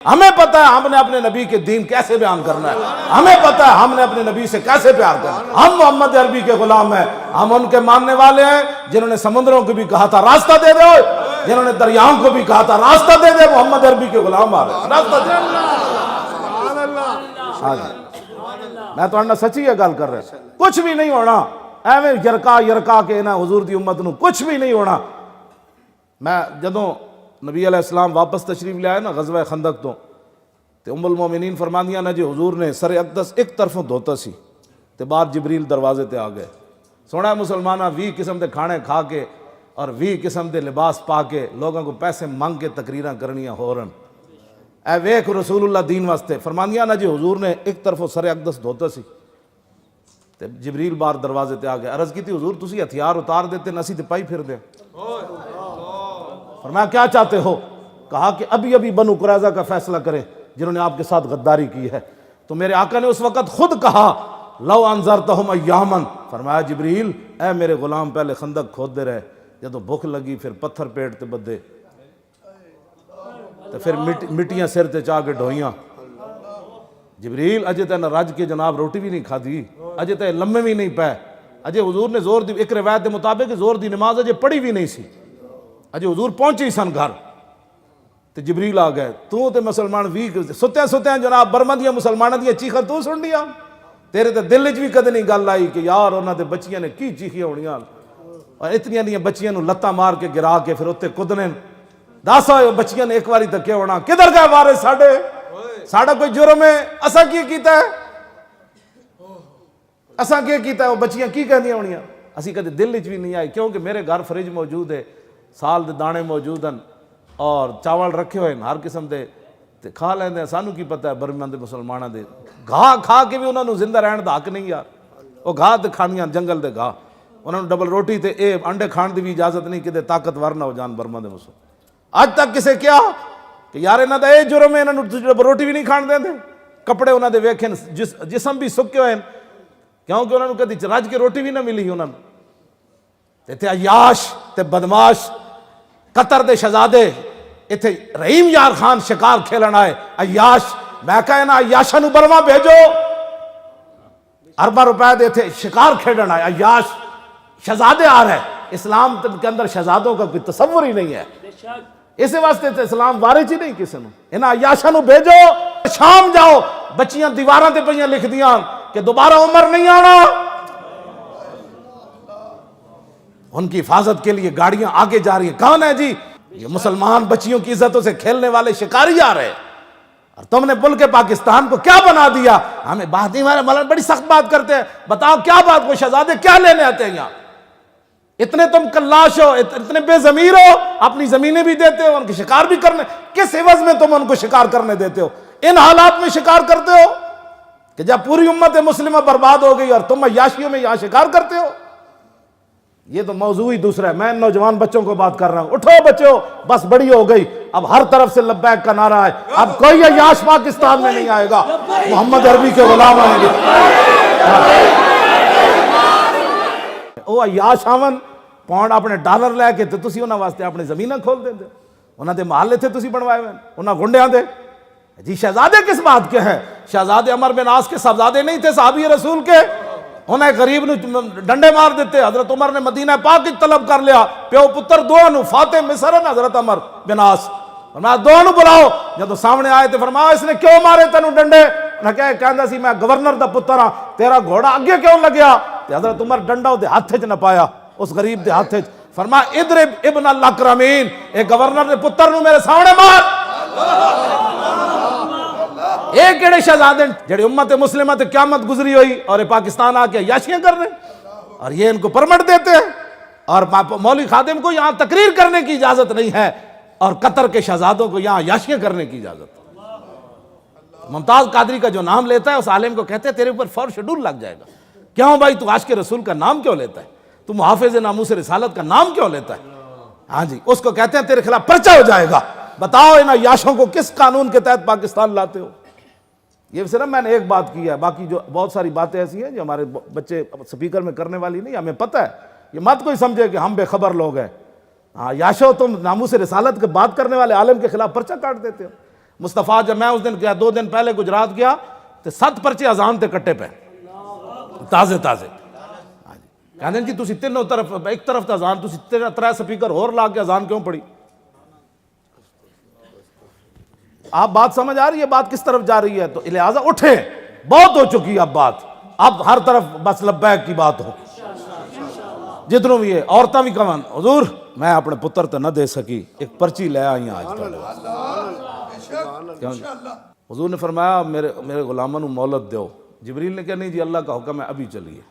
ہمیں پتہ ہے ہم نے اپنے نبی کے دین کیسے بیان کرنا ہے، ہمیں پتہ ہے ہم نے اپنے نبی سے کیسے پیار کرنا ہے۔ ہم محمد عربی کے غلام ہیں، ہم ان کے ماننے والے ہیں جنہوں نے سمندروں کو بھی کہا تھا راستہ دے دو، جنہوں نے دریاؤں کو بھی کہا تھا راستہ دے دے، محمد عربی کے غلام آ رہے ہیں، راستہ دے ہاں جی میں تو انہا سچی ہے گل کر رہے کچھ بھی نہیں ہونا ایویں یرکا کے نا حضور دی امت نو کچھ بھی نہیں ہونا۔ میں جدوں نبی علیہ السلام واپس تشریف لے آئے نا غزوہ خندق تو ام المومنین فرماندیاں نے جی حضور نے سر اقدس ایک طرفوں دھوتا سی تے بعد جبریل دروازے تے آ گئے۔ سونا مسلمانہ 20 قسم دے کھانے کھا کے اور 20 قسم دے لباس پا کے لوگوں کو پیسے مانگ کے تقریراں کرنیاں ہو رہن، اے ویکھ رسول اللہ دین واسطے فرماندیاں نا جی حضور نے ایک طرفوں سر اقدس دھوتا سی تے جبریل بار دروازے تے آ گئے۔ عرض کی تھی حضور تسی ہتھیار اتار دیتے نسی تے پائی پھر دیں۔ فرمایا کیا چاہتے ہو؟ کہا کہ ابھی بنو قریظہ کا فیصلہ کرے جنہوں نے آپ کے ساتھ غداری کی ہے۔ تو میرے آقا نے اس وقت خود کہا لو انذرتہم ایامن، فرمایا جبریل اے میرے غلام پہلے خندق کھود دے رہے، جدو بھوک لگی پھر پتھر پیٹ تے بدے تو پھر مٹیاں سر تے چاہ کے ڈھوئیاں۔ جبریل اجے تے نہ رج کے جناب روٹی بھی نہیں کھا دی، اجے تے لمے بھی نہیں پے، اجے حضور نے زور دی ایک روایت دے مطابق زور دی نماز اجے پڑھی بھی نہیں سی، اجے حضور پہنچی سن گھر تے جبریل آ گئے۔ تو تے مسلمان ستیاں جناب برمندیاں مسلمانوں دیاں چیخاں تو سن لیا، تیرے تے دل وچ بھی کدے نہیں گل آئی کہ یار انہاں دے بچیاں نے کی چیخیاں ہونیاں اور اتنیاں دیاں بچیاں نو لتاں مار کے گرا کے پھر اتنے کدنے۔ دس ہوئے بچیاں نے ایک واری تک کیا ہونا کدھر گئے وارث ساڈے، ساڈا کوئی جرم ہے اساں کی کیتا ہے، اساں کی کیتا ہے، وہ بچیاں کی کہندیاں ہونیاں، اسی کدے دل وچ بھی نہیں آئی کیونکہ میرے گھر فریج موجود ہے، سال دے دانے موجود ہیں اور چاول رکھے ہوئے ہیں ہر قسم دے تے کھا لیندے ہیں۔ سانو کی پتہ ہے برمن دے مسلماناں دے گھا کھا کے بھی انہاں نو زندہ رہن دا حق نہیں یار، وہ گھا تے کھانیاں جنگل دے گھا، انہاں نو ڈبل روٹی تے اے انڈے کھان دی بھی اجازت نہیں کہ طاقتور نہ ہو جان برمن دے مسلمان۔ اج تک کسے کیا کہ یار انہاں دا اے جرم ہے انہاں نو ڈبل روٹی بھی نہیں کھان دیندے، کپڑے انہاں دے ویکھن جسم بھی سکے ہوئے ہیں کیونکہ انہاں نو کدی رج کے روٹی بھی نہ ملی انہاں نو۔ تے عیاش تے بدماش قطر دے شہزادے اتھے رحیم یار خان شکار کھیلن آئے، عیاش میں کہنا عیاشاں نو برما بھیجو، ارباں روپے دے تھے شکار کھیلن آئے، عیاش شہزادے آ رہے۔ اسلام کے اندر شہزادوں کا کوئی تصور ہی نہیں ہے، اسی واسطے تے اسلام وارث ہی نہیں کسی نو۔ انہاں عیاشاں نو بھیجو، شام جاؤ، بچیاں دیواراں تے پئیاں لکھ دیاں کہ دوبارہ عمر نہیں آنا۔ ان کی حفاظت کے لیے گاڑیاں آگے جا رہی ہیں، کون ہے جی؟ یہ مسلمان بچیوں کی عزتوں سے کھیلنے والے شکاری آ رہے، اور تم نے ملک پاکستان کو کیا بنا دیا؟ ہمیں بات نہیں، ہمارے مولانا بڑی سخت بات کرتے ہیں، بتاؤ کیا بات، وہ شہزادے کیا لینے آتے ہیں یہاں؟ اتنے تم کلاش ہو، اتنے بے ضمیر ہو، اپنی زمینیں بھی دیتے ہو، ان کے شکار بھی کرنے، کس عوض میں تم ان کو شکار کرنے دیتے ہو؟ ان حالات میں شکار کرتے ہو کہ جب پوری امت مسلمہ برباد ہو گئی اور تم عیاشیوں میں یہاں شکار کرتے ہو۔ یہ تو موضوع ہی دوسرا ہے، میں نوجوان بچوں کو بات کر رہا ہوں، اٹھو بچوں، بس بڑی ہو گئی، اب ہر طرف سے لبیک کا نعرہ ہے، اب کوئی عیاش پاکستان میں نہیں آئے گا، محمد عربی کے غلام آئیں گے۔ وہ عیاش آون پاؤنڈ اپنے ڈالر لے کے تو تسی انہاں واسطے اپنے زمیناں کھول دیں دے، انہاں دے محلے تھے تسی بنوائے ہوئے انہاں گنڈیاں دے۔ جی شہزادے کس بات کے ہیں؟ شہزادے عمر بن عاص کے صاحبزادے نہیں تھے صحابی رسول کے؟ انہیں غریب نو ڈنڈے مار دیتے، حضرت عمر نے مدینہ پاک کی طلب کر لیا، پیو پتر دو نو فاتح مصر حضرت عمر بن عاص، فرمایا دو نو بلاؤ، جب سامنے آئے تھے فرمایا اس نے کیوں مارے تینوں ڈنڈے؟ انہیں کہندا سی میں گورنر دا پتر ہاں، تیرا گھوڑا اگے کیوں لگیا؟ حضرت عمر ڈنڈا دے ہاتھ وچ نہ پایا، اس غریب دے ہاتھ وچ، فرمایا اضرب ابن الاکرمین، اے گورنر دے پتر نو میرے سامنے مار۔ ایک کیڑے شہزادے جڑے امت مسلمہ تے قیامت گزری ہوئی اور پاکستان آ کے عیاشیاں کر رہے ہیں اور یہ ان کو پرمٹ دیتے ہیں، اور مولوی خادم کو یہاں تقریر کرنے کی اجازت نہیں ہے اور قطر کے شہزادوں کو یہاں عیاشیاں کرنے کی اجازت ہے۔ ممتاز قادری کا جو نام لیتا ہے اس عالم کو کہتے ہیں تیرے اوپر فور شیڈول لگ جائے گا، کیوں بھائی تو عاشق رسول کا نام کیوں لیتا ہے، تو محافظ ناموس رسالت کا نام کیوں لیتا ہے؟ ہاں جی، اس کو کہتے ہیں تیرے خلاف پرچہ ہو جائے گا، بتاؤ ان عیاشوں کو کس قانون کے تحت پاکستان لاتے ہو؟ یہ صرف میں نے ایک بات کی ہے، باقی جو بہت ساری باتیں ایسی ہیں جو ہمارے بچے سپیکر میں کرنے والی نہیں، ہمیں پتہ ہے، یہ مت کوئی سمجھے کہ ہم بے خبر لوگ ہیں۔ ہاں یاشو تم ناموس رسالت کے بات کرنے والے عالم کے خلاف پرچہ کاٹ دیتے ہو، مصطفیٰ جب میں اس دن گیا 2 دن پہلے گجرات گیا تو 7 پرچے اذان تے کٹے پے تازے تازے. کہتے ہیں جی تسی تینوں طرف ایک طرف اذان تسی 3 سپیکر اور لا کے اذان کیوں پڑی؟ آپ بات سمجھ آ رہی ہے بات کس طرف جا رہی ہے؟ تو لہٰذا اٹھیں، بہت ہو چکی اب بات، اب ہر طرف بس لبیک کی بات ہو. جتنوں بھی ہے عورتیں بھی کمان حضور میں اپنے پتر تے نہ دے سکی ایک پرچی لے آئی ہیں آج تک. حضور نے فرمایا میرے غلاموں کو مہلت دیو. جبریل نے کہا نہیں جی اللہ کا حکم ہے ابھی چلیے.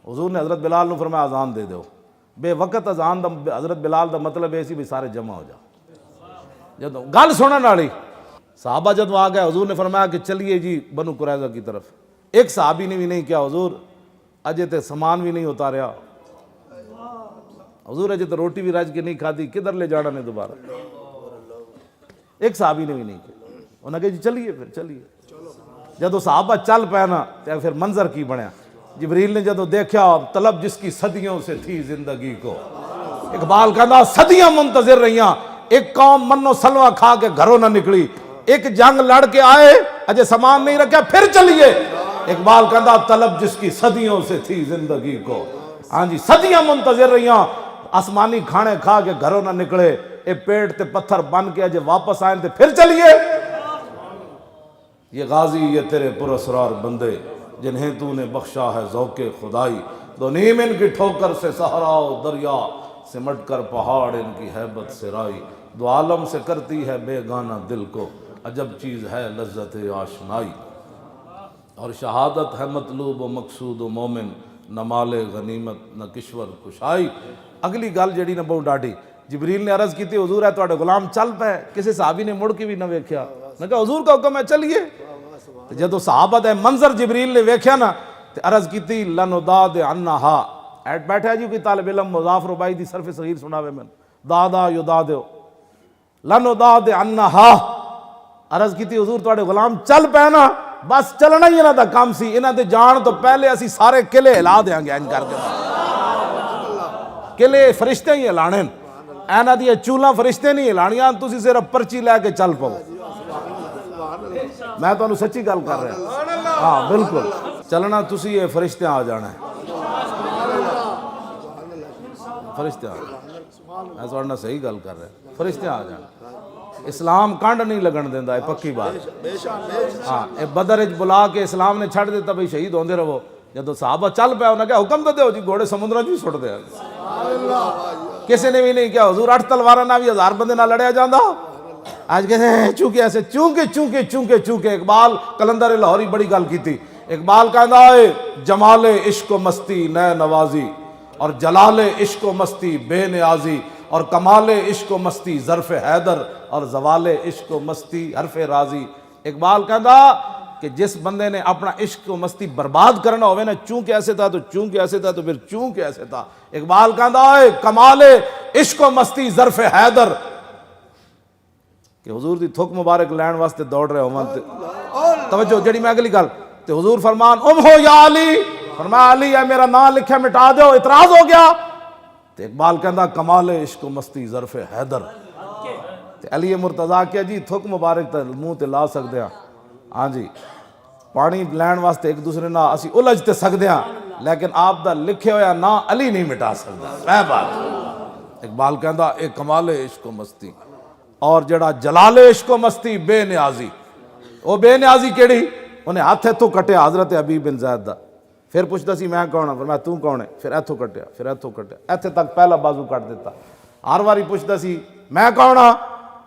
حضور نے حضرت بلال نے فرمایا اذان دے دو. بے وقت اذان دا حضرت بلال دا مطلب ایسی بھی سارے جمع ہو جا. جب گل سنن والی صحابہ جب آ گئے حضور نے فرمایا کہ چلیے جی بنو قریظہ کی طرف. ایک صحابی نے بھی نہیں کیا حضور اجے تے سامان بھی نہیں اتاریا، حضور اجے تو روٹی بھی رج کے نہیں کھادی، کدھر لے جانا نے دوبارہ. ایک صحابی نے بھی نہیں کیا. انہوں نے کہا جی چلیے پھر چلیے. جدو صحابہ چل پے نا تو پھر منظر کی بنیا. جبریل نے جدو دیکھا طلب جس کی صدیوں سے تھی زندگی کو، اقبال کہنا صدیاں منتظر رہیاں، ایک قوم منو سلوہ کھا کے گھروں نہ نکلی، ایک جنگ لڑ کے آئے اجے سامان نہیں رکھا پھر چلیے. اقبال کہنا طلب جس کی صدیوں سے تھی زندگی کو. ہاں جی صدیاں منتظر رہیاں، آسمانی کھانے کھا کے گھروں نہ نکلے، اے پیٹ تے پتھر بن کے اجے واپس آئیں تے پھر چلیے. یہ غازی یہ تیرے پراسرار بندے جنہیں تو نے بخشا ہے ذوق خدائی، دو نیم ان کی ٹھوکر سے صحرا و دریا، سمٹ کر پہاڑ ان کی ہیبت سے رائی، دو عالم سے کرتی ہے بے گانا دل کو، عجب چیز ہے لذت آشنائی. اور شہادت ہے مطلوب و مقصود و مومن، نہ مال غنیمت نہ کشور کشائی. اگلی گل جڑی نہ بہت ڈاڈی. جبریل نے عرض کی تھی حضور ہے تواڈے غلام چل پے. کسی صحابی نے مڑ کے بھی نہ ویکھیا. میں کہا حضور کا حکم ہے چلیے. جدو صحابہ دے منظر جبریل نے ویکھیا نا تے عرض کی تھی لنوداد عنہا. ایٹ بیٹھا جی کوئی طالب علم مضاف ربائی دی صرف صغیر سناوے میں دادا یدادو لنوداد عنہا. عرض کی تھی حضور تواڈے غلام چل پے نا بس چلنا ہی انہاں دا کام سی، انہاں دے جان تو پہلے اسی سارے قلعے ہلا دیاں گے ان کر کے. قلعے فرشتے ہی ہلانے انہاں دی چولاں فرشتے نہیں ہلانیاں، تسی صرف پرچی لے کے چل پاؤ. میں تو سچی گل کر رہا ہاں بالکل. چلنا تسی یہ فرشتے آ جانا ہے، فرشتے آ جانا. میں تو صحیح گل کر رہا فرشتے آ جانا. اسلام کانڈ نہیں لگن دیندا، ہے پکی بات. ہاں اے بدر وچ بلا کے اسلام نے چھڑ دیتا بھئی شہید ہوندے رہو. جدو صحابہ چل پیا انہاں کہا حکم تو دیو جی گھوڑے سمندراں چ سٹ دے. کسی نے بھی نہیں کیا حضور 8 تلواراں نال بھی 1000 بندے نال لڑیا جاندا. آج کہتے ہیں چونکہ ایسے چونکہ اقبال کلندر لاہوری بڑی گل کی تھی. اقبال کہندا ہے جمال عشق و مستی نئے نوازی، اور جلال عشق و مستی بے نیازی، اور کمال عشق و مستی ظرف حیدر، اور زوال عشق و مستی حرف راضی. اقبال کہندا کہ جس بندے نے اپنا عشق و مستی برباد کرنا ہوئے نا چونکہ ایسے تھا تو چونکہ ایسے تھا تو پھر چونکہ ایسے تھا. اقبال کہندا ہے کمال عشق و مستی ظرف حیدر، کہ حضور دی تھک مبارک لین واسطے دوڑ رہے ہوں. توجہ جڑی میں اگلی گل تے حضور فرمان ہو یا علی، فرمایا علی ہے میرا نام لکھے مٹا دیو. اعتراض ہو گیا تے اقبال کہندا کمال عشق و مستی ظرف حیدر. تے علی مرتضیٰ کیا جی تھک مبارک تے منہ تے لا سکدے ہاں. ہاں جی پانی لین واسطے ایک دوسرے نال اسی الجھ تے سکدے ہاں، لیکن آپ دا لکھے ہویا نا علی نہیں مٹا سکدا. اے بات اقبال کہندا اے کمال عشق و مستی، اور جڑا جلال عشق و مستی بے نیازی. وہ بے نیازی کیڑی؟ انہیں ہاتھ ایتھوں کٹیا حضرت حبیب بن زید دا. پھر پوچھتا سی میں کون ہاں، فرمایا تو کون ہے، پھر ایتھوں کٹیا، پھر ایتھوں کٹیا، ایتھے تک پہلا بازو کٹ دیتا. ہر واری پوچھتا سی میں کون ہاں،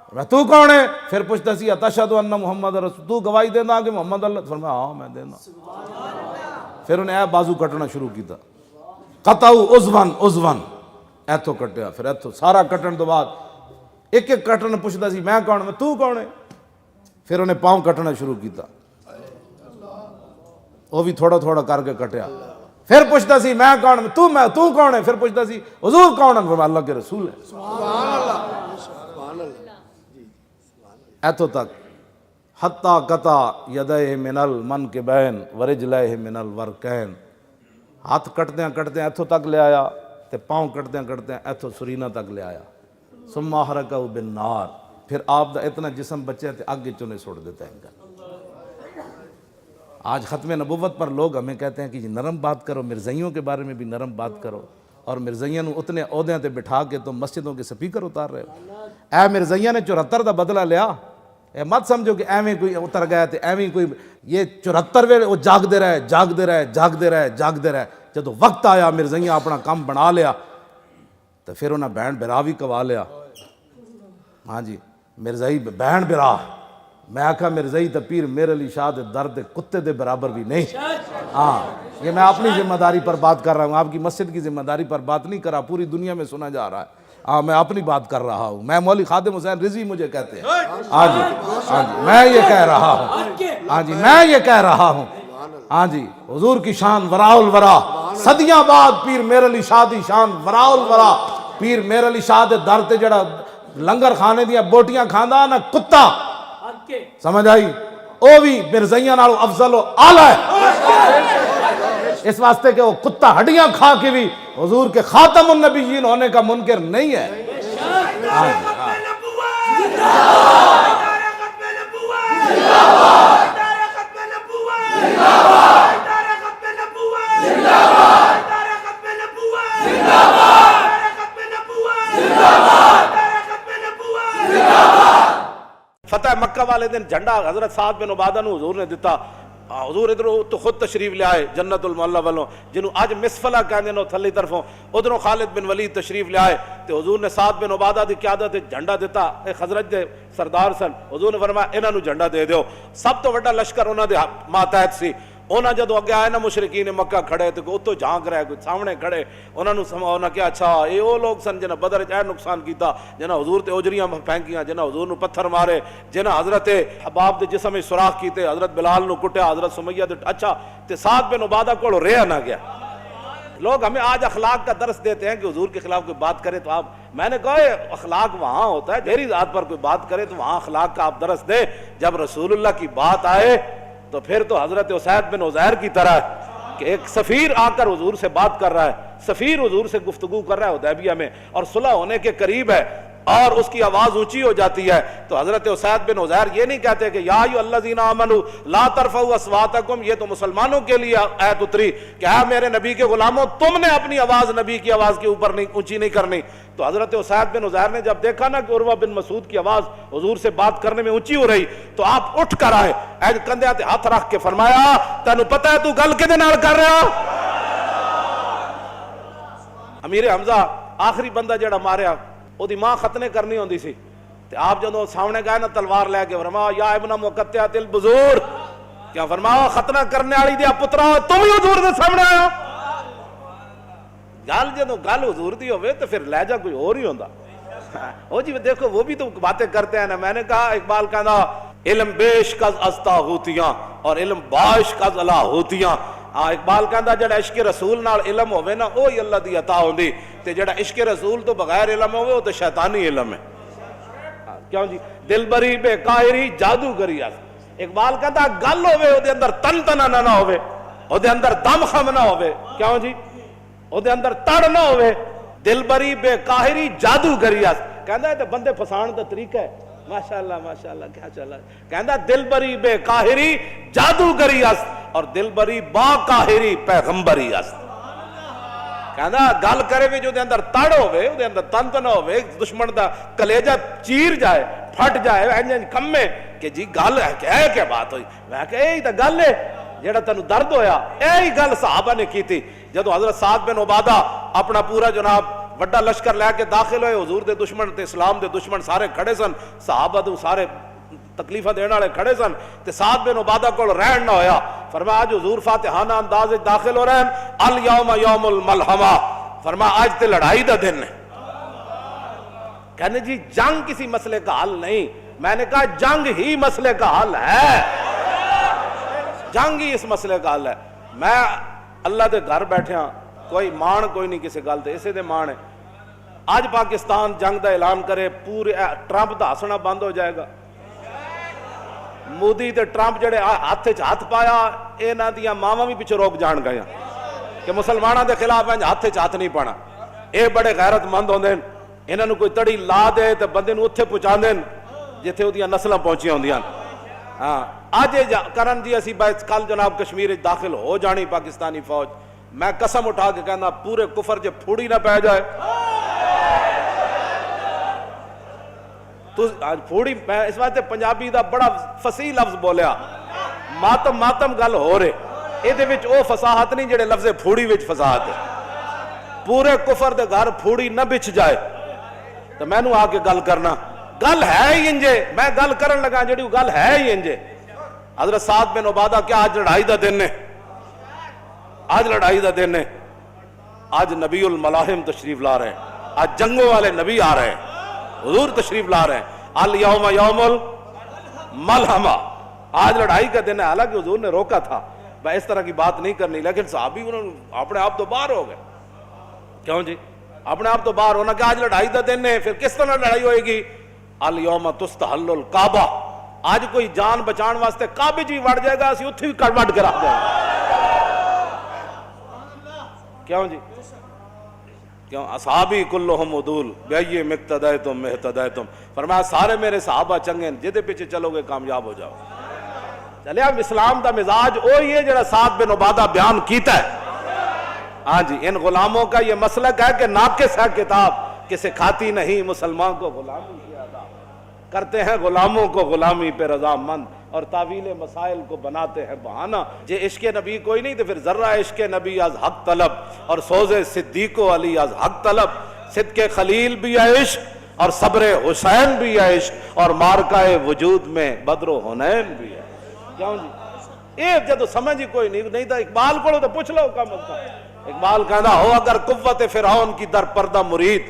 فرمایا تو کون ہے، پھر پوچھتا سی اتشہد ان محمد رسول، تو گواہی دینا کہ محمد اللہ، فرمایا ہاں میں دینا. پھر انہیں اے بازو کٹنا شروع کیتا. قطعو عضون ایتھوں کٹیا، پھر ایتھوں سارا کٹن تو بعد ایک ایک کٹن پوچھتا سی میں کون، میں تو کون ہے. پھر انہیں پاؤں کٹنا شروع کیتا، وہ بھی تھوڑا تھوڑا کر کے کٹیا. پھر پوچھتا سی میں کون، میں تو کون ہے. پھر پوچھتا سی حضور کون ہے، فرمایا اللہ کے رسول ہے. ایتھوں تک حتی قطع یدیہ من المنکبین ورجلیہ من الورکین. ہاتھ کٹدیاں کٹدیاں ایتھوں تک لے آیا تے پاؤں کٹدیاں کٹدیاں ایتھوں سرینہ تک لے آیا. ثم احرقہ بالنار. پھر آپ دا اتنا جسم بچے تے آگے چنے چھوڑ دیتا ہے ان کا۔ آج ختم نبوت پر لوگ ہمیں کہتے ہیں کہ جی نرم بات کرو، مرزائیوں کے بارے میں بھی نرم بات کرو، اور مرزائیوں اتنے عہدیاں تے بٹھا کے تم مسجدوں کے سپیکر اتار رہے ہو۔ اے مرزائیوں نے 74 دا بدلہ لیا، اے مت سمجھو کہ ایویں کوئی اتر گیا تے ایویں کوئی، یہ 74 ویلے وہ جاگدے رہے جاگدے رہے جاگدے رہے جاگدے رہے، جدو وقت آیا مرزائیاں اپنا کام بنا لیا تو پھر انہیں بہن برا بھی کوا لیا۔ ہاں جی مرزائی بہن برا، میں آکھا مرزائی تا پیر میرے علی شاہ دے درد کتے دے برابر بھی نہیں۔ ہاں یہ میں اپنی ذمہ داری پر بات کر رہا ہوں، آپ کی مسجد کی ذمہ داری پر بات نہیں کر رہا، پوری دنیا میں سنا جا رہا ہے۔ ہاں میں اپنی بات کر رہا ہوں، میں مولوی خادم حسین رضوی مجھے کہتے ہیں۔ ہاں جی ہاں جی میں یہ کہہ رہا ہوں، ہاں جی میں یہ کہہ رہا ہوں، ہاں جی حضور کی شان وراء الورا، صدیاں بعد پیر میرے علی شاہ دی شان وراء الورا، پیر میرے علی شاہ دے در تے جڑا لنگر کھانے دیا بوٹیاں کھاندا نا کتا، سمجھ آئی، او بھی مرزائیاں نالوں افضل و اعلیٰ ہے، اس واسطے کہ وہ کتا ہڈیاں کھا کے بھی حضور کے خاتم النبیین ہونے کا منکر نہیں ہے۔ فتح مکہ والے دن جھنڈا حضرت سعد بن عبادہ نو حضور نے دیتا، حضور ادھر تو خود تشریف لے آئے جنت المعلا والوں جنہوں آج مسفلہ کہندے نو تھلی طرفوں، ادھروں خالد بن ولید تشریف لے آئے تو حضور نے سعد بن عبادہ دی قیادت جھنڈا دیتا، ایک خزرج دے سردار سن، حضور نے فرمایا انہاں نو جھنڈا دے دیو، سب تو بڑا لشکر انہاں دے ماتحت سی، انہاں جدو اگے آئے نا مشرکین مکہ کھڑے تو اتو جھانک رہے کوئی سامنے کھڑے، انہاں نو سمجھا کہ اچھا یہ وہ لوگ سن جنہاں بدر وچ نقصان کیتا، جنہاں حضور تے اجریاں پھینکیاں، جنہاں حضور نو پتھر مارے، جنہاں حضرت حباب دے جسم وچ سوراخ کیتے، حضرت بلال نو کٹیا، حضرت سمیہ دے اچھا تے سعد بن عبادہ کولوں رہیا نہ گیا۔ لوگ ہمیں آج اخلاق کا درس دیتے ہیں کہ حضور کے خلاف کوئی بات کرے تو آپ، میں نے کہا اخلاق وہاں ہوتا ہے، میری ذات پر کوئی بات کرے تو وہاں اخلاق کا آپ درس دیں، جب رسول اللہ کی بات آئے تو پھر تو حضرت اسید بن عزیر کی طرح کہ ایک سفیر آ کر حضور سے بات کر رہا ہے، سفیر حضور سے گفتگو کر رہا ہے حدیبیہ میں اور صلح ہونے کے قریب ہے اور اس کی آواز اونچی ہو جاتی ہے تو حضرت اسید بن عزیر یہ نہیں کہتے کہ یا ایھا الذین آمنوا لا ترفعوا اصواتکم، یہ تو مسلمانوں کے لیے آیت اتری کہ اے میرے نبی کے غلاموں تم نے اپنی آواز نبی کی آواز کے اوپر نہیں اونچی نہیں کرنی۔ تو حضرت اسید بن عزیر نے جب دیکھا نا کہ عروہ بن مسعود کی آواز حضور سے بات کرنے میں اونچی ہو رہی تو آپ اٹھ کر آئے، کندھے تے ہاتھ رکھ کے فرمایا تینوں پتہ ہے تو گل کدے نال کر رہا؟ امیر حمزہ آخری بندہ جڑا ماریا وہ دی ماں ختنے کرنی ہوندی سی تے آپ جدوں سامنے گئے نا تلوار لے کے فرمایا یا ابن مقطعۃ البذور، کیا فرمایا ختنہ کرنے والی دیا پترا تم ہی حضور دے سامنے آیا؟ گل جدوں گل حضور دی ہوئے تو پھر لہجہ کوئی اور ہی ہوندا۔ او جی دیکھو وہ بھی تو باتیں کرتے ہیں نا، میں نے کہا اقبال کہندا علم بیش کز از طاغوتیاں اور علم باش کز لاہوتیاں، اقبال کہندا جڑا عشق رسول نال علم ہوے نا وہی اللہ دی عطا ہوندی تے جڑا عشق رسول تو بغیر علم ہوے وہ تو شیطانی علم ہے۔ کیوں جی دل بری بے قاہری جادوگری ہے، اقبال کہندا گل ہوے او دے اندر تن تنا نہ ہوے، او دے اندر دم خم نہ ہوے، کیوں جی او دے اندر تڑ نہ ہوے، دل بری بے قاہری جادوگری ہے، کہندا ہے تے بندے پھسان دا طریقہ ہے۔ ماشاءاللہ ماشاءاللہ کیا چلا کہندا دل بری بے قاہری جادوگری است اور دل بری با قاہری پیغمبری است، کہندا گل کرے بھی جو دے اندر تڑ ہوے او دے اندر تنت نہ ہوے، دشمن دا کلیجہ چیر جائے پھٹ جائے انج کمے کہ جی گل ہے کیا بات ہوئی، میں کہ یہی تے گل ہے جیڑا تینوں درد ہویا، یہی گل صحابہ نے کی تھی جدو حضرت سعد بن عبادہ اپنا پورا جناب وڈا لشکر لے کے داخل ہوئے، حضور دے دشمن تے اسلام دے دشمن سارے کھڑے سن، صحابہ تو سارے تکلیفہ دینے والے کھڑے سن تے سعد بن عبادہ کو رہن نہ ہویا، فرمایا آج حضور فاتحانہ انداز داخل ہو رہے ہیں، الیوم یوم الملحمہ، فرمایا آج تے لڑائی دا دن ہے۔ کہنے جی جنگ کسی مسئلے کا حل نہیں، میں نے کہا جنگ ہی مسئلے کا حل ہے، جنگ ہی اس مسئلے کا حل ہے۔ میں اللہ دے گھر بیٹھے ہاں کوئی مان کوئی نہیں کسی گل تے اسے دے مان ہے، آج پاکستان جنگ دا اعلان کرے پورے ٹرمپ دا ہسنا بند ہو جائے گا، مودی تے ٹرمپ جڑے ہاتھ چ ہاتھ پایا انہاں دیاں ماواں بھی پیچھے روک جان گئے کہ مسلماناں دے خلاف ہاتھ چ ہاتھ نہیں پانا، اے بڑے غیرت مند ہوندے انہاں نوں کوئی تڑی لا دے تے بندے نوں اوتھے پہنچا دین، ਜਿੱਥੇ ਉਹਦੀਆਂ ਨਸਲਾਂ ਪਹੁੰਚੀਆਂ ਹੁੰਦੀਆਂ ਹਾਂ ਅੱਜ ਕਰਨ ਜੀ ਅਸੀਂ ਬਸ ਕੱਲ ਜਨਾਬ ਕਸ਼ਮੀਰ ਵਿੱਚ ਦਾਖਲ ਹੋ ਜਾਣੀ ਪਾਕਿਸਤਾਨੀ ਫੌਜ ਮੈਂ ਕਸਮ ਉਠਾ ਕੇ ਕਹਿੰਦਾ ਪੂਰੇ ਕੁਫਰ 'ਚ ਫੂੜੀ ਨਾ ਪੈ ਜਾਏ ਫੂੜੀ ਮੈਂ ਇਸ ਵਾਸਤੇ ਪੰਜਾਬੀ ਦਾ ਬੜਾ ਫਸੀਹ ਲਫ਼ਜ਼ ਬੋਲਿਆ ਮਾਤਮ ਮਾਤਮ ਗੱਲ ਹੋ ਰਹੇ ਇਹਦੇ ਵਿੱਚ ਉਹ ਫਸਾਹਤ ਨਹੀਂ ਜਿਹੜੇ ਲਫ਼ਜ਼ੇ ਫੂੜੀ ਵਿੱਚ ਫਸਾਹਤ ਹੈ ਪੂਰੇ ਕੁਫਰ ਦੇ ਘਰ ਫੂੜੀ ਨਾ ਵਿਛ ਜਾਏ تو میں آ کے گل کرنا گل ہے ہی انجے میں گل کرن لگا جڑی گل ہے ہی انجے حضرت سعد بن عبادہ کیا آج لڑائی دا دن ہے آج لڑائی دا دن ہے آج نبی الملاحم تشریف لا رہے ہیں آج جنگوں والے نبی آ رہے ہیں حضور تشریف لا رہے ہیں الیوم یوم الملحمہ آج لڑائی کا دن ہے حالانکہ حضور نے روکا تھا میں اس طرح کی بات نہیں کرنی لیکن صحابی انہوں نے اپنے آپ تو باہر ہو گئے کیوں جی اپنے آپ تو باہر ہونا کہ آج لڑائی دا دن ہے پھر کس طرح لڑائی ہوئے گی الیوم تستحل الکعبہ آج کوئی جان بچان واسطے کعبے جی وڑ جائے گا اسی اتھی بھی وڑ کے رکھ جائے گا کیوں جی کیوں اصحابی کلہم عدول بیئی مقتدیتم مہتدیتم فرمایا سارے میرے صحابہ چنگے جدے پیچھے چلو گے کامیاب ہو جاؤ چلے اب اسلام دا مزاج وہی ہے جڑا سعد بن عبادہ بیان کیتا ہے ہاں جی ان غلاموں کا یہ مسلک ہے کہ ناقص ہے کتاب کہ سکھاتی نہیں مسلمان کو غلامی کی آداب کرتے ہیں غلاموں کو غلامی پہ رضامند اور تعویل مسائل کو بناتے ہیں بہانہ جے عشق نبی کوئی نہیں تو پھر ذرہ عشق نبی از حق طلب اور سوز صدیق و علی از حق طلب صدق خلیل بھی ہے عشق اور صبر حسین بھی ہے عشق اور مارکہ وجود میں بدر و حنین بھی ہے کیوں جی ایک جدو سمجھ ہی کوئی نہیں تھا اقبال کو تو پوچھ لو کم از کم اقبال کہنا ہو اگر قوت فرعون کی در پردہ مرید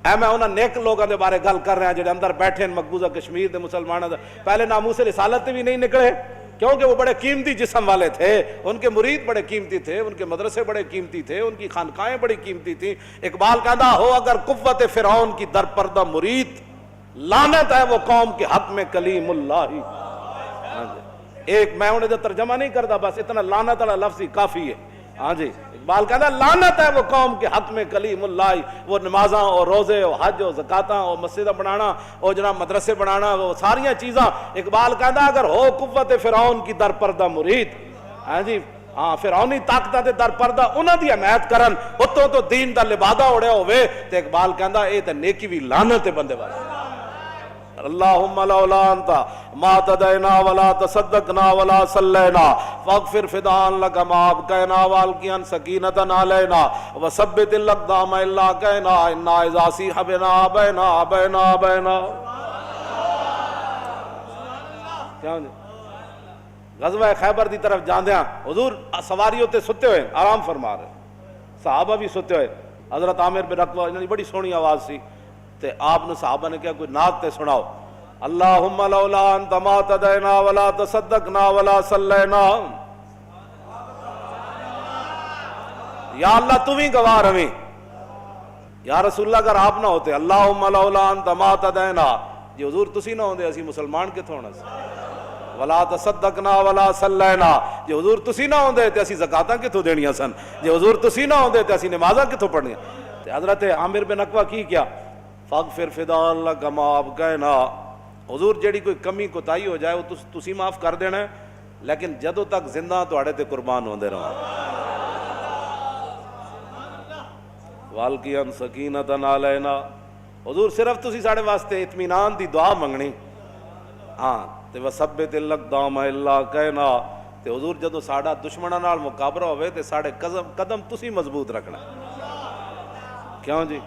اے میں انہاں نیک لوگوں دے بارے گل کر رہے ہیں جڑے اندر بیٹھے ہیں مقبوضہ کشمیر دے مسلمانوں دے پہلے ناموس رسالت بھی نہیں نکلے کیونکہ وہ بڑے قیمتی جسم والے تھے ان کے مرید بڑے قیمتی تھے ان کے مدرسے بڑے قیمتی تھے ان کی خانقاہیں بڑی قیمتی تھیں اقبال کہنا ہو اگر قوت فرعون کی در پردہ مرید لعنت ہے وہ قوم کے حق میں کلیم اللہ ایک میں انہیں جو ترجمہ نہیں کرتا بس اتنا لعنت والا لفظ ہی کافی ہے ہاں جی اقبال کہتا لعنت ہے وہ قوم کے حق میں کلیم اللہ وہ نمازاں اور روزے اور حج اور زکاتاں اور مسجدہ بنانا اور جناب مدرسے بنانا وہ ساریاں چیزاں اقبال کہتا اگر ہو قوت فرعون کی در پردہ مرید ہاں جی ہاں فرعونی طاقتاں دے در پردہ انہاں دی حمایت کرن اتوں تو دین دا لبادہ اڑیا ہوئے تے اقبال کہتا اے تے نیکی بھی لعنت ہے بندے والے اللہم لولا انتا ما تدینا ولا تصدقنا ولا صلینا فاغفر فدان لک ما ابقینا والکیان سکینتن علینا وثبت الاقدام الا کہنا انا اذا سیح بنا بینا بینا بینا غزوہ خیبر دی طرف جاندیاں حضور سواری ہوتے ستے ہوئے آرام فرما رہے صحابہ بھی ستے ہوئے حضرت عامر بن رقوہ انہوں نے بڑی سونی آواز سی تے آپ نے صحابہ نے کیا کوئی نعت تے سناؤ اللہم لولا انت ما تدینا ولا تصدقنا ولا صلینا یا اللہ تم ہی گواہ رویں یا رسول اللہ اگر آپ نہ ہوتے اللہم لولا انت ما تدینا جی حضور تسی نہ ہوندے اسی مسلمان کتھوں ہونا سی ولا تصدقنا ولا صلینا جی حضور تسی نہ ہوندے تے اسی زکاتاں کتھوں دینیاں سن جی حضور تسی نہ ہوندے تے اسی نمازاں کتھوں پڑھنیاں تے حضرت عامر بن رقوہ کی کیا فاغفر فدان لک ما ابقینا حضور جیڑی کوئی کمی کوتاہی ہو جائے وہ تسی معاف کر دینا ہے لیکن جدوں تک زندہ تواڈے تے قربان ہوندے رہو والکیان سکینتن علینا حضور صرف تسی ساڑے واسطے اطمینان دی دعا منگنی ہاں تے وثبت الاقدام الا کہنا تے حضور جدوں ساڈا دشمناں نال مقابلہ ہوئے تے ساڑے قدم تسی مضبوط رکھنا کیوں جی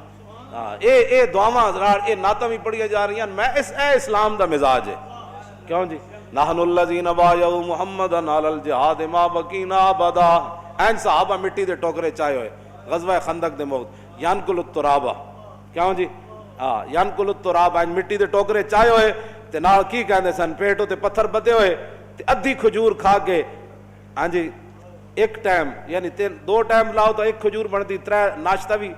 اے دعاواں اے نعتاں بھی پڑھیا جا رہی ہیں میں اے اسلام دا مزاج ہے کیوں جی نحن الذین بایعوا محمدا علی الجہاد ما بقینا ابدا این صحابہ مٹی دے ٹوکرے چائے ہوئے غزوہ خندق دے موقع ینقل الترابہ کیوں جی ینقل التراب این مٹی دے ٹوکرے چائے ہوئے تے نال کی کہندے سن پیٹوں تے پتھر بدے ہوئے تے ادھی کھجور کھا کے ہاں جی ایک ٹائم یعنی دو ٹائم لاؤ تو ایک کھجور بندی ترے ناشتہ بھی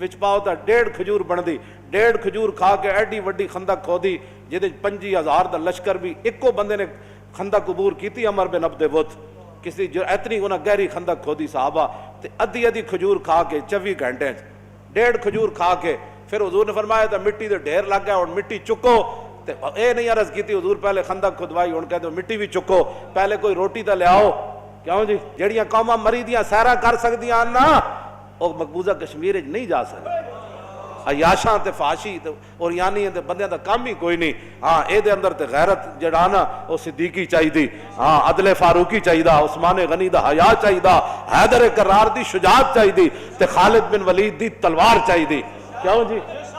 وچ پاؤ تا 1.5 کھجور بندی 1.5 کھجور کھا کے ایڈی وڈی خندق کھودی جہدے 25,000 دا لشکر بھی ایکو بندے نے خندق عبور کیتی عمر بن عبد وط کسی جو اتنی انہاں گہری خندق کھودی صحابہ تے ادھی کھجور کھا کے 24 گھنٹے 1.5 کھجور کھا کے پھر حضور نے فرمایا تھا مٹی دے ڈھیر لگ گیا اور مٹی چکو تے اے نہیں عرض کی تھی حضور پہلے خندق کھدوائی ہن کہتے مٹی بھی چکو پہلے کوئی روٹی تے لیاؤ کیوں جی جڑیاں قوماں مری دیاں سیرا کر سکدیاں نا او مقبوضہ کشمیر وچ نہیں جا سکدی عیاشاں تے فاشی تے اور یعنی تے بندیاں دا کام ہی کوئی نہیں ہاں اے دے اندر تے غیرت جڑا نا او صدیقی چاہیدی ہاں عدل فاروقی چاہیدا عثمان غنی دا حیا چاہیدا حیدر کرار دی شجاعت چاہیدی تے خالد بن ولید دی تلوار چاہیدی کیوں جی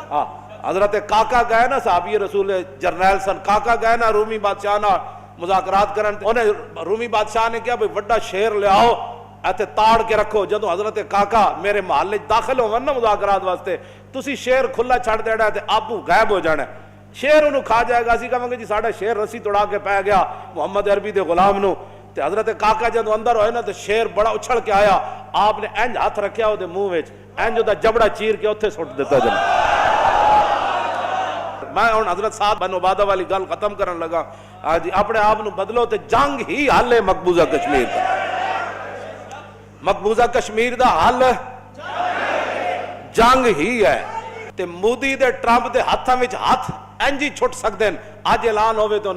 ہاں حضرت کاکا گئے نا صحابی رسول جرنیل سن کاکا گئے نا رومی بادشاہ نا مذاکرات کرن انہیں رومی بادشاہ نے کیا بھئی وڈا شیر لے آؤ ایتے تاڑ کے رکھو جدو حضرت کاکا میرے محلے داخل ہو نا مذاکرات واسطے تسی شیر کھلا چھڑ دینا ہے تے آپو غائب ہو جانا ہے شیر انہوں کھا جائے گا اسی کہاں گے جی ساڑھا شیر رسی توڑا کے پہ گیا محمد عربی دے غلام نو تے حضرت کاکا جدو اندر ہوئے نا تے شیر بڑا اچھڑ کے آیا آپ نے اینج ہاتھ رکھیا ہو دے منہ وچ اینج دا جبڑا چیر کے اتھے سٹ دیتا جناب میں ہن حضرت سعد بن عبادہ والی گل ختم کرن لگا جی اپنے آپ نو بدلو تے جنگ ہی حل ہے مقبوضہ کشمیر دا مقبوضہ کشمیر دا حل جنگ ہی ہے تے مودی دے ٹرمپ دے ہاتھاں وچ ہاتھ انجی چھٹ سکدے ہیں اج اعلان ہوے تو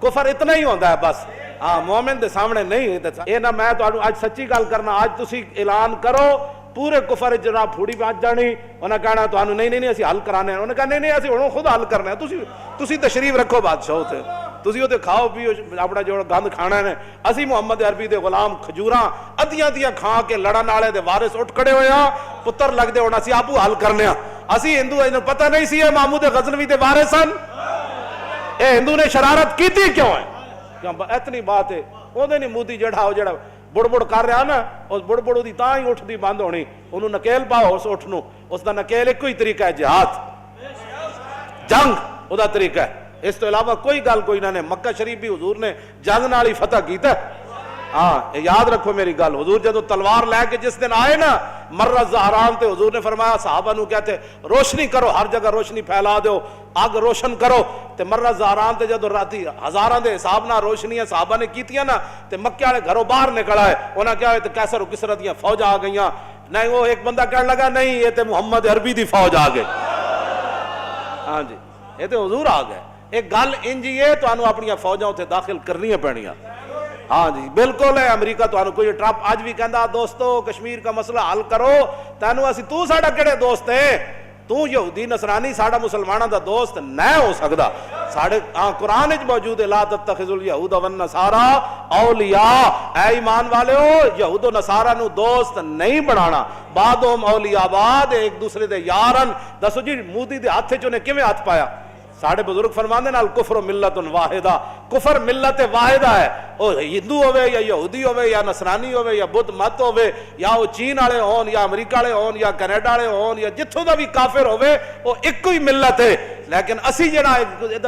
کفر اتنا ہی ہوندا ہے بس ہاں مومن دے سامنے نہیں اے نہ میں تانوں اج سچی گل کرنا اج تسی اعلان کرو پورے کفر جناب پھوڑی پہ آج جانی انہیں کہنا تو انہوں نہیں اسی حل کرانے ہیں انہیں کہا نہیں اسی انہوں خود حل کرنے ہیں تسی تشریف رکھو بادشاہ ہوتے تسی ہوتے کھاؤ پیو اپنا جو گند کھانا ہے اسی محمد عربی دے غلام کھجوراں ادیاں دیاں کھا کے لڑن والے دے وارث اٹھ کھڑے ہوئے ہیں پتر لگ دے ہونا اسی آپو حل کرنے ہیں اسی ہندو انہوں پتہ نہیں سی ہے محمود غزنوی دے وارثن اے ہندو نے شرارت کی تھی کیوں ہے کیوں اتنی بات ہے وہ دے نہیں مودی جڑا ہو جڑا بڑ بڑ کر رہا نا اس بڑ بڑ دی تاں ہی اٹھ دی بند ہونی انہوں نکیل پاؤ اس اٹھ نو اس دا نکیل ایک کوئی طریقہ ہے جہاد جنگ او دا طریقہ ہے اس تو علاوہ کوئی گل کوئی نہ نے مکہ شریف بھی حضور نے جنگ نالی فتح کیتا ہے ہاں یاد رکھو میری گل حضور جدو تلوار لے کے جس دن آئے نا مرہ زہران تے حضور نے فرمایا صحابہ نو کہتے روشنی کرو ہر جگہ روشنی پھیلا دو آگ روشن کرو تے مرہ زہران تے جدو راتی ہزاراں دے حساب نہ روشنیاں صحابہ نے کیتیاں نا تے مکے والے گھروں باہر نکل آئے انہاں کیا ہوئے تے کیسر و کسرا دیاں فوج آ گئیاں نہیں وہ ایک بندہ کہنے لگا نہیں یہ تے محمد عربی دی فوج آ گئے ہاں جی یہ تے حضور آ گئے ایک گل انجی ہے تو انہوں اپنی فوجاں تے داخل کرنی ہے پڑنیاں ہاں جی بالکل ہے امریکہ تو انہوں کوئی ٹرمپ آج بھی کہندا دوستو کشمیر کا مسئلہ حل کرو تینوں اسی تو ساڑا کڑے دوست ہے تو یہودی نصرانی ساڑا مسلمانہ دا دوست نہ ہو سکدا ساڑے قرآن اچ موجود ہے لا تتخذوا الیہود والنصارى اولیاء اے ایمان والے ہو یہود و نصارہ نو دوست نہیں بنانا بعدهم اولیاء بعد ایک دوسرے دے یارن دسو جی مودی دے ہاتھ چونے کیویں ہاتھ پایا ساڑھے بزرگ فرماندے نا الکفر ملت واحدہ کفر ملت واحدہ ہے او ہندو ہوئے یا یہودی ہوئے یا نصرانی ہوئے یا بدھ مت ہوئے یا وہ چین والے ہون یا امریکہ والے ہون یا کینیڈا والے ہون یا جتھوں دا بھی کافر ہوئے وہ ایک ہی ملت ہے لیکن اسی جڑا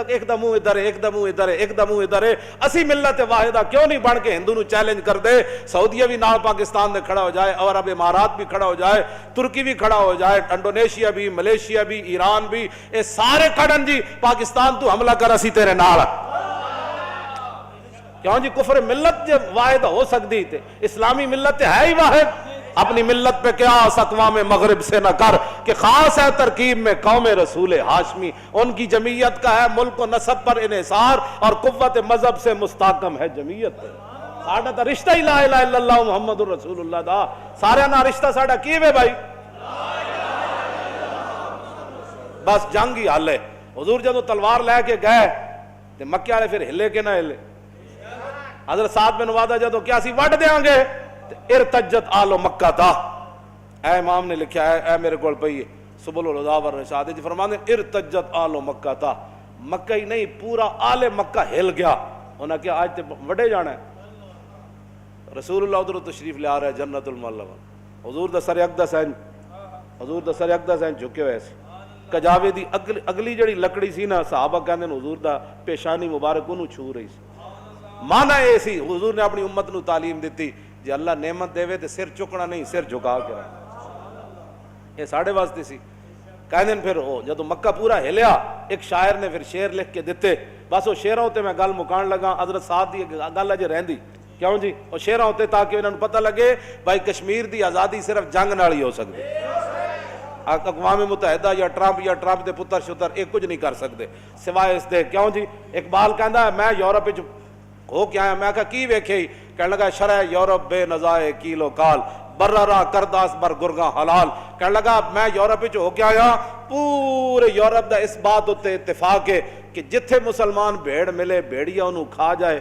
ایک دا منہ ادھر ہے ایک دا منہ ادھر ہے ایک دا منہ ادھر ہے اسی ملت واحدہ کیوں نہیں بن کے ہندو نو چیلنج کر دے سعودیہ بھی نال پاکستان دے کھڑا ہو جائے اور عرب امارات بھی کھڑا ہو جائے ترکی بھی کھڑا ہو جائے انڈونیشیا بھی ملیشیا بھی ایران بھی اے سارے کھڑن جی پاکستان تو حملہ کر اسی تیرے نال کیوں جی کفر ملت جب واحد ہو سکتی تھے اسلامی ملت ہے ہی واحد اپنی ملت پہ قیاس اقوام مغرب سے نہ کر کہ خاص ہے ترکیب میں قوم رسول ہاشمی ان کی جمعیت کا ہے ملک و نسب پر انحصار اور قوت مذہب سے مستحکم ہے جمعیت ساڑھا تا رشتہ ہی لا الہ الا اللہ محمد رسول اللہ دا سارے نا رشتہ ساڑھا کیوے بھائی بس جنگ ہی حل ہے حضور جدو تلوار لے کے گئے تے مکے والے پھر ہلے کے نہ ہلے حضرت سعد بن عبادہ جدو کیا سی وڈ دیاں گے ارتجت آل مکہ تھا اے امام نے لکھا ہے اے میرے کول پئی سبل الہدیٰ والرشاد جی فرماندے ارتجت آل مکہ تھا مکہ ہی نہیں پورا آل مکہ ہل گیا انہاں کیا آج تے وڈے جانا ہے رسول اللہ ادھر تشریف لے آ رہا ہے جنت المعلم حضور دا سر اقدس ہیں حضور دا سر اقدس ہیں جھکے ہوئے سی کجاوے دی اگلی جڑی لکڑی سی نا صحابہ کہندے نے حضور دا پیشانی مبارک انہوں چھو رہی سی مانا اے سی حضور نے اپنی امت نو تعلیم دیتی جی اللہ نعمت دے تے سر چکنا نہیں سر جھکا کے یہ ساڑھے واسطے سی کہندے پھر ہو جدو مکہ پورا ہلیا ایک شاعر نے پھر شعر لکھ کے دیتے بس وہ شعر ہوتے میں گل مکان لگا حضرت سعد دی گل اجے رہندی کیوں جی وہ شعر ہوتے تاکہ انہوں نے پتہ لگے بھائی کشمیر دی آزادی صرف جنگ نال ہی ہو سکتی اقوام متحدہ یا ٹرمپ دے پتر شتر یہ کچھ نہیں کر سکتے سوائے اس دے. کیوں جی؟ اقبال کہندا ہے میں یورپ وچ ہو کے آیا. میں کہا کی ویکھے؟ کہنے لگا شرح یورپ بے نزائے کیلو کال بررا کرداس بر گرگاں حلال. کہنے لگا میں یورپ وچ ہو کے آیا, پورے یورپ دا اس بات تے اتفاق ہے کہ جتھے مسلمان بھیڑ ملے بھیڑیا انہوں کھا جائے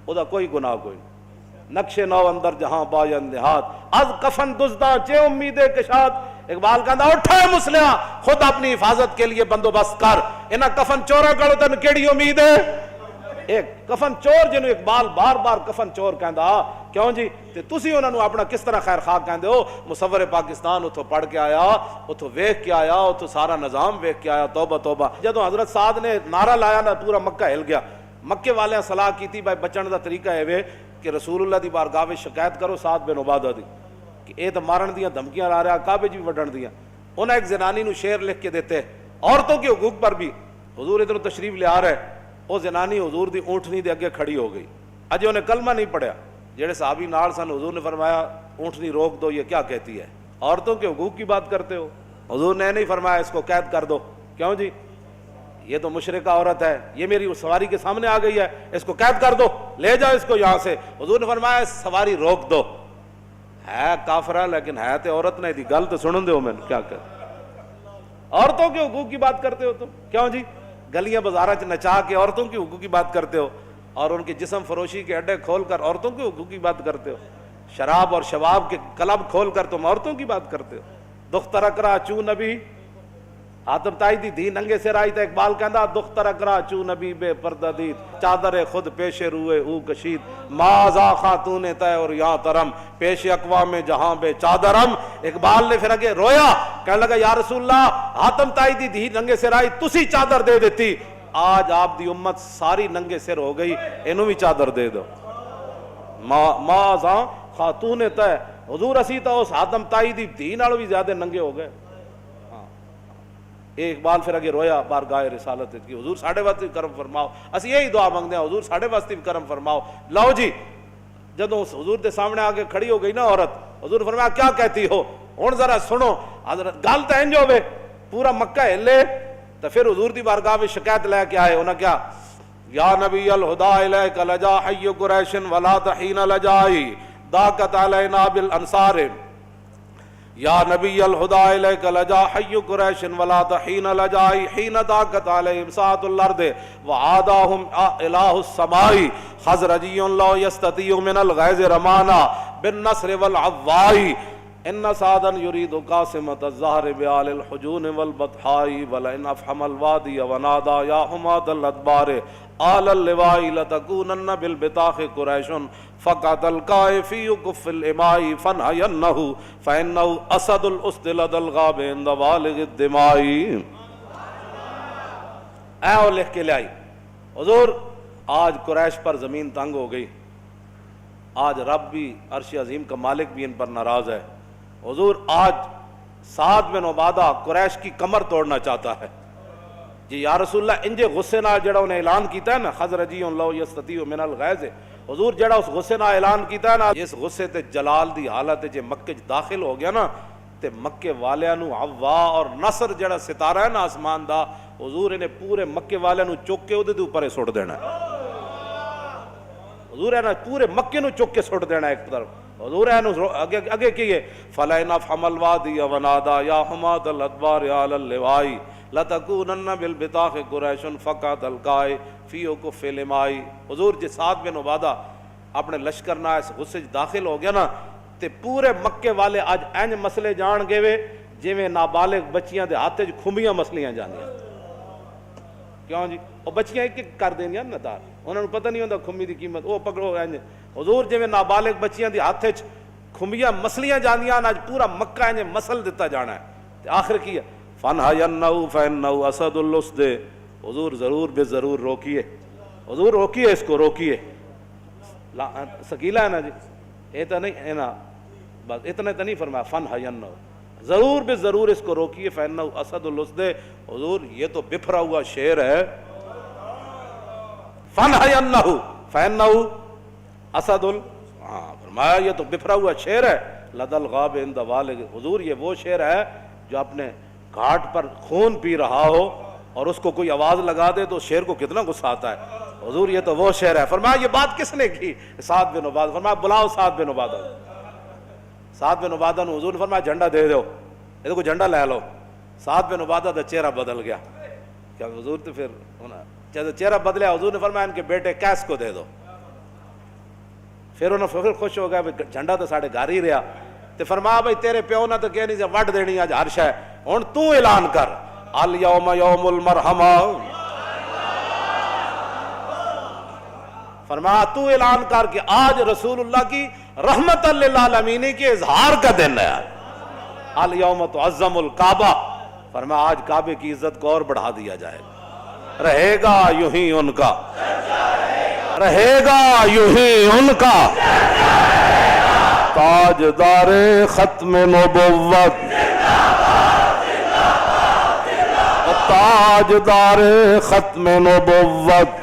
او دا کوئی گناہ کوئی نہیں. نقش نو اندر جہاں باین نہاد از کفن دزداں چے امید کشاد. اقبال کہندا اٹھے مسلماں خود اپنی حفاظت کے لیے بندوبست کر, انہاں کفن چوراں کولوں تینوں کیڑی امید ہے؟ ایک کفن چور جنوں اقبال بار بار کفن چور کہندا. کیوں جی؟ تے تسی انہاں نوں اپنا کس طرح خیر خواہ کہندے ہو؟ مصور پاکستان اتھوں پڑھ کے آیا, اتھوں ویکھ کے آیا, اتھوں سارا نظام ویکھ کے آیا. توبہ توبہ. جدوں حضرت سعد نے نعرہ لایا نا پورا مکہ ہل گیا. مکے والیاں صلاح کیتی بھائی بچن دا طریقہ ہے وے کہ رسول اللہ دی بارگاہ وچ شکایت کرو سعد بن عبادہ دی کہ اے تے مارن دیاں دھمکیاں لا رہا, کعبے وچ بھی وڈن دیاں. انہاں ایک زنانی نو شعر لکھ کے دیتے عورتوں کے حقوق پر بھی. حضور ادھر تشریف لے آ رہے, وہ زنانی حضور دی اونٹنی دے اگے کھڑی ہو گئی. اجے انہیں کلمہ نہیں پڑھیا. جڑے صحابی نال سن حضور نے فرمایا اونٹنی روک دو, یہ کیا کہتی ہے؟ عورتوں کے حقوق کی بات کرتے ہو. حضور نے نہیں فرمایا اس کو قید کر دو. کیوں جی؟ یہ تو مشرکہ عورت ہے, یہ میری سواری کے سامنے آ گئی ہے, اس کو قید کر دو, لے جاؤ اس کو یہاں سے. حضور نے فرمایا سواری روک دو. ہے کافرہ لیکن ہے تے عورت نے دی گل تو سنن دو. میں کیا کر عورتوں کے حقوق کی بات کرتے ہو تم. کیوں جی؟ گلیاں بازاراں چ نچا کے عورتوں کے حقوق کی بات کرتے ہو, اور ان کے جسم فروشی کے اڈے کھول کر عورتوں کے حقوق کی بات کرتے ہو. شراب اور شباب کے کلب کھول کر تم عورتوں کی بات کرتے ہو. دختر اکرا چو نبی آتم تائی دی دھی ننگے سے رائی. تا اقبال کہندا دختر اکرا چو نبی بے پردہ دید چادر خود پیش روئے او کشید مازا خاتون تے اور یہاں ترم پیش اقوام جہاں بے چادرم. اقبال نے پھر اگے رویا, کہنے لگا یا رسول اللہ آتم تائی دی دھی ننگے سے رائی تسی چادر دے دیتی, آج آپ دی امت ساری ننگے سر ہو گئی, انہوں بھی چادر دے دو. مازا خاتون تے حضور اسی تا اس آتم تائی دی دھی نالوں بھی زیادہ ننگے ہو گئے. اے اقبال پھر اگے رویا بارگاہ رسالت کی حضور ساڈے واسطے بھی کرم فرماؤ. اسی یہی دعا منگتے ہیں حضور ساڈے واسطے بھی کرم فرماؤ. لو جی جدوں حضور دے سامنے آگے کھڑی ہو گئی نا عورت, حضور فرمایا کیا کہتی ہو؟ ہن ذرا سنو. حضرت گل تے انج ہوے پورا مکہ ہلے تو پھر حضور دی بارگاہ میں شکایت لے کے آئے. انہاں کیا یا نبی الہدا الیک لجا حی قریش ولا تحین لجائی ضاقت علینا بالانصار. یا نبی الہدا الیک لجا حی قریش ولا تحین لجائی حین ضاقت علیہم ساعۃ الارض وعاداہم الہ السماء خزرجی لا یستطیع من الغیظ رمانا بالنصر والعوائی ان سعدا یرید قاسمۃ الزہر بعال الحجون والبطحاء ولئن افحم الوادی ونادا یا حماد الادبار آل اللواء لتکونن بالبطاخ قریش فقط القائے فی کف الاماء فنہینہ فانہ اسد الاسد لدى الغاب عند والغ الدماء. اے اور لکھ کے لے آئی حضور آج قریش پر زمین تنگ ہو گئی, آج رب بھی عرش عظیم کا مالک بھی ان پر ناراض ہے. حضور آج سعد بن عبادہ قریش کی کمر توڑنا چاہتا ہے. جی یا رسول اللہ انجے غصے نال جڑا انہیں اعلان کیتا ہے نا خزرجی لا یستطیع من الغیظ, حضور جڑا اس غصے نال اعلان کیتا ہے نا, اس غصے تے جلال دی حالت جے مکے داخل ہو گیا نا تے مکے والیاں نو عوا اور نصر جڑا ستارہ ہے نا آسمان دا, حضور انہیں پورے مکے والیاں نو چک کے اودے اوپر سٹ دینا ہے. حضور ہے نا پورے مکے نو چک کے سٹ دینا ایک طرف. حضور ہے اگے کیے فلائن افحم الوادی ونادا یا حماد الادبار علی اللواء لتکونن بالبطاخ قریش فقط القائے فی کف الاماء. حضور جی سعد بن عبادہ اپنے لشکر نہ اس غصے داخل ہو گیا نا تے پورے مکے والے اج انج مسئلے جان گئے وے جویں نابالغ بچیاں دے ہاتھ وچ کھمبیاں مسلیاں جاندیاں. کیوں جی وہ بچیاں ایک ایک کر دینیاں نا دار, انہوں نے پتہ نہیں ہوندا کھمبی دی قیمت, وہ پکڑو انج. حضور جویں نابالغ بچیاں دی ہاتھ وچ کھمبیاں مسلیاں جاندیاں اج پورا مکہ انج مسل دتا جانا ہے. تے آخر کی ہے فنہینہ فانہ اسد الاسد. حضور ضرور بے ضرور روکیے, حضور روکیے اس کو روکیے. سکیلہ ہے نا جی, یہ تو نہیں ہے نا بس اتنا تو نہیں فرمایا فنہینہ, ضرور بے ضرور اس کو روکیے. فانہ اسد الاسد. حضور یہ تو بفرا ہوا شعر ہے. فنہینہ فانہ اسد فرمایا یہ تو بفرا ہوا شعر ہے. لدى الغاب عند والغ. حضور یہ وہ شعر ہے جو اپنے گھاٹ پر خون پی رہا ہو اور اس کو کوئی آواز لگا دے تو شیر کو کتنا غصہ آتا ہے. حضور یہ تو وہ شیر ہے. فرمایا یہ بات کس نے کی؟ سعد بن عبادہ. فرمایا بلاؤ سعد بن عبادہ. سعد بن عبادہ نے حضور نے فرمایا جھنڈا دے دو, یہ کو جھنڈا لے لو. سعد بن عبادہ کا چہرہ بدل گیا. کیا حضور تو پھر جب چہرہ بدلیا حضور نے فرمایا ان کے بیٹے قیس کو دے دو. پھر انہوں پھر خوش ہو گیا جھنڈا تو ساڑھے گھر ہی رہا. تو فرمایا بھائی تیرے پیو نہ تو کہنی سے وڈ دینی آج ہر شے, ہن تو اعلان کر الیوم یوم المرحمہ. فرمایا تو اعلان کر کہ آج رسول اللہ کی رحمت للعالمین کے اظہار کا دن ہے. الیوم تعظم الکعبہ. فرمایا آج کعبے کی عزت کو اور بڑھا دیا جائے گا. رہے گا یوں ہی ان کا, رہے گا یوں ہی ان کا تاجدار ختم نبوت, تاجدار ختم نبوت.